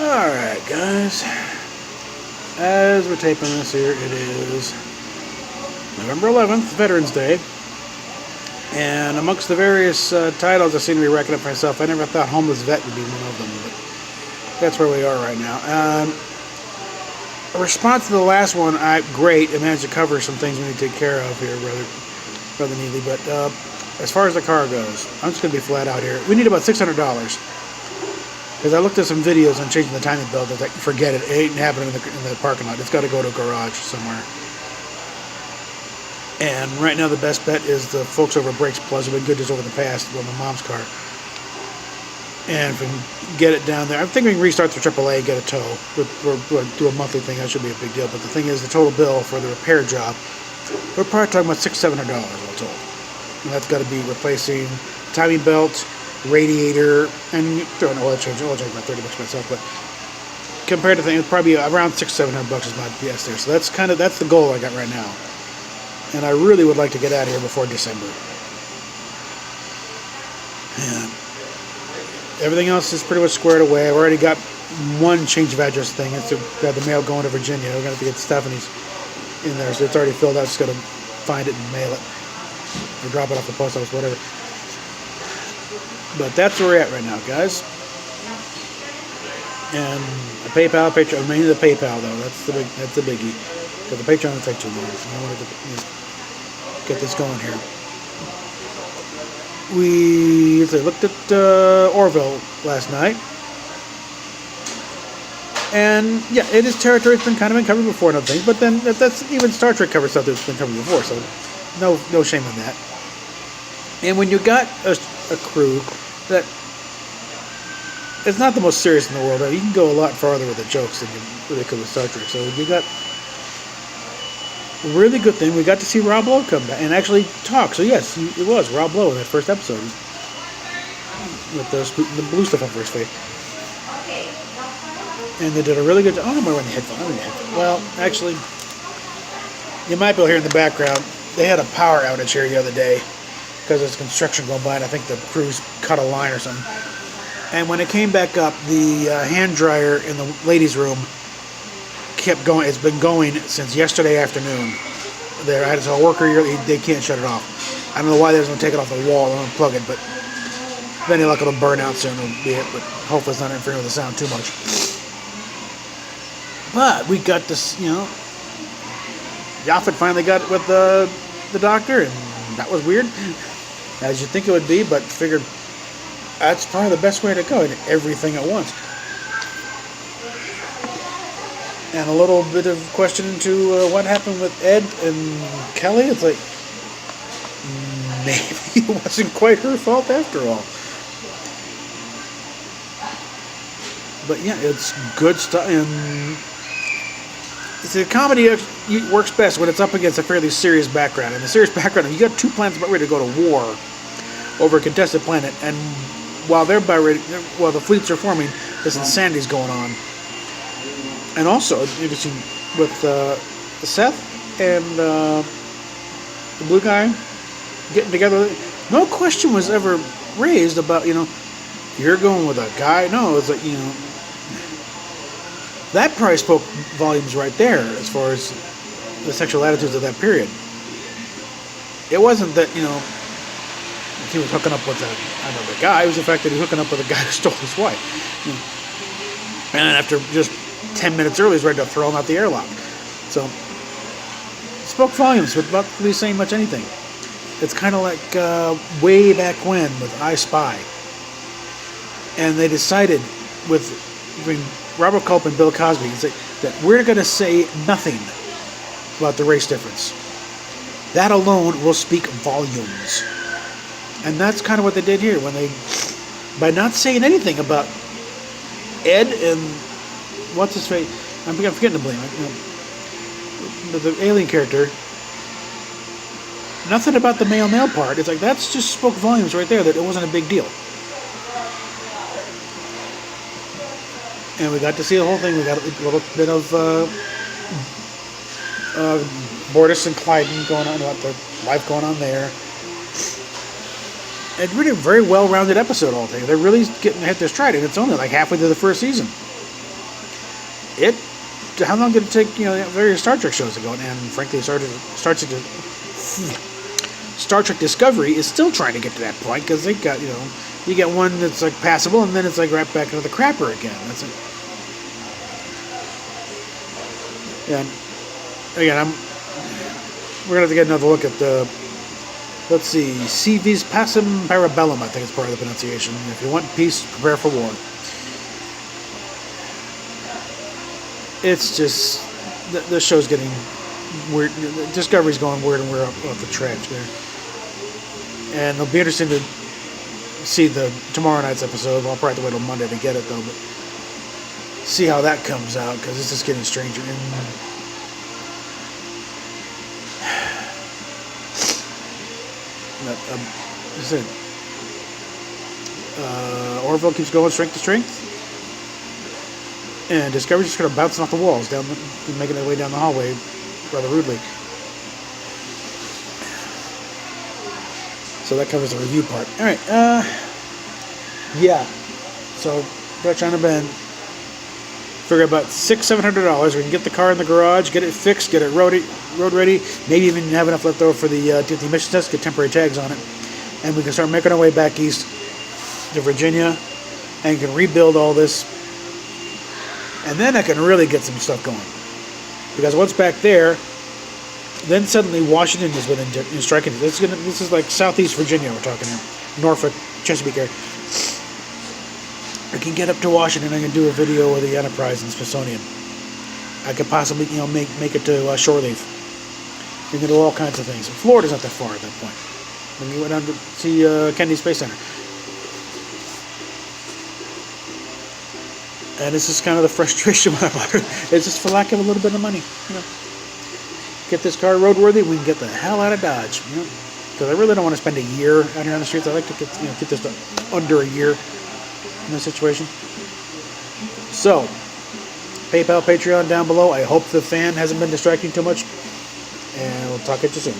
Alright, guys. As we're taping this here, it is November 11th, Veterans Day. And amongst the various titles I seem to be racking up myself, I never thought Homeless Vet would be one of them, but that's where we are right now. A response to the last one, great. I managed to cover some things we need to take care of here rather neatly, but as far as the car goes, I'm just going to be flat out here. We need about $600. Because I looked at some videos on changing the timing belt. I was like, forget it. It ain't happening in the parking lot. It's got to go to a garage somewhere. And right now the best bet is the folks over at Brakes Plus have been good just over the past with my mom's car. And if we can get it down there, I'm thinking we can restart the AAA and get a tow. Or do a monthly thing. That should be a big deal. But the thing is, the total bill for the repair job, we're probably talking about $600-700 all told. And that's got to be replacing timing belt, radiator, and throw an oil change. Oil change about $30 myself, but compared to things, probably around $600-700 is my guess there. So that's the goal I got right now, and I really would like to get out of here before December. And everything else is pretty much squared away. I've already got one change of address thing. It's got the mail going to Virginia. We're gonna have to get Stephanie's in there, so it's already filled out. Just gotta find it and mail it, or drop it off the post office, whatever. But that's where we're at right now, guys. And the PayPal, Patreon, mainly the PayPal though. That's the biggie. Because the Patreon will take too long. So I wanted to get this going here. We looked at Orville last night, and yeah, it is territory that's been been covered before and other things. But then that's even Star Trek covered stuff that's been covered before, so no shame in that. And when you got a crew that it's not the most serious in the world, you can go a lot farther with the jokes than you really could with Star Trek. So you got a really good thing. We got to see Rob Lowe come back and actually talk. So yes, it was Rob Lowe in that first episode with the blue stuff on his face. And they did a really good job. Oh, I'm wearing the headphones. Well, actually, you might be able to hear in the background, they had a power outage here the other day because there's construction going by, and I think the crews cut a line or something. And when it came back up, the hand dryer in the ladies' room kept going. It's been going since yesterday afternoon. There, I had a worker here. They can't shut it off. I don't know why they don't take it off the wall and unplug it, but then luck it'll burn out soon. It'll be it, but hopefully it's not interfering with the sound too much. But we got this, Yaphet finally got with the doctor, and that was weird, as you'd think it would be, but figured that's probably the best way to go, and everything at once. And a little bit of question into what happened with Ed and Kelly. It's like, maybe it wasn't quite her fault after all. But yeah, it's good stuff, and the comedy works best when it's up against a fairly serious background. And the serious background, you got two planets about ready to go to war over a contested planet, and while the fleets are forming, this insanity's going on. And also, you can see with Seth and the blue guy getting together, no question was ever raised about, you're going with a guy. No, it's like, that probably spoke volumes right there as far as the sexual attitudes of that period. It wasn't that, he was hooking up with another guy. It was the fact that he was hooking up with a guy who stole his wife. And then after just 10 minutes early, he's ready to throw him out the airlock. So, it spoke volumes without really saying much anything. It's kind of like way back when with I Spy. And they decided between Robert Culp and Bill Cosby that we're going to say nothing about the race difference. That alone will speak volumes. And that's kind of what they did here by not saying anything about Ed and what's his face? I'm forgetting to blame it. The alien character. Nothing about the male part. It's like that's just spoke volumes right there that it wasn't a big deal. And we got to see the whole thing. We got a little bit of Bortus and Clyden going on, the life going on there. It's really a very well-rounded episode all day. They're really getting hit their stride, and it's only like halfway through the first season. it. How long did it take? Various Star Trek shows to go, and frankly, Star Trek Discovery is still trying to get to that point because they got you get one that's like passable, and then it's like right back into the crapper again. That's it. And again, we're gonna have to get another look at the. Let's see, Civis Pacem Parabellum, I think is part of the pronunciation. If you want peace, prepare for war. It's just, the show's getting weird. Discovery's going weird and weird off the track there. And it'll be interesting to see tomorrow night's episode. I'll probably have to wait till Monday to get it, though. But see how that comes out, because it's just getting stranger. And Orville keeps going strength to strength, and Discovery's just kind of bouncing off the walls, making their way down the hallway rather rudely. So that covers the review part. All right, yeah. So Dutch on a Ben. Figure about $600-700. We can get the car in the garage, get it fixed, get it road ready, maybe even have enough left over for the emission test, get temporary tags on it, and we can start making our way back east to Virginia, and can rebuild all this, and then I can really get some stuff going. Because once back there, then suddenly Washington is within striking. This is like southeast Virginia we're talking here, Norfolk, Chesapeake area. I can get up to Washington. I can do a video of the Enterprise and Smithsonian. I could possibly, make it to Shore Leave. You can do all kinds of things. Florida's not that far at that point. Then you went down to see Kennedy Space Center. And this is kind of the frustration about it. It's just for lack of a little bit of money. Get this car roadworthy, we can get the hell out of Dodge. Because I really don't want to spend a year out here on the streets. I like to get this to under a year in this situation. So, PayPal, Patreon down below. I hope the fan hasn't been distracting too much. And we'll talk at you soon.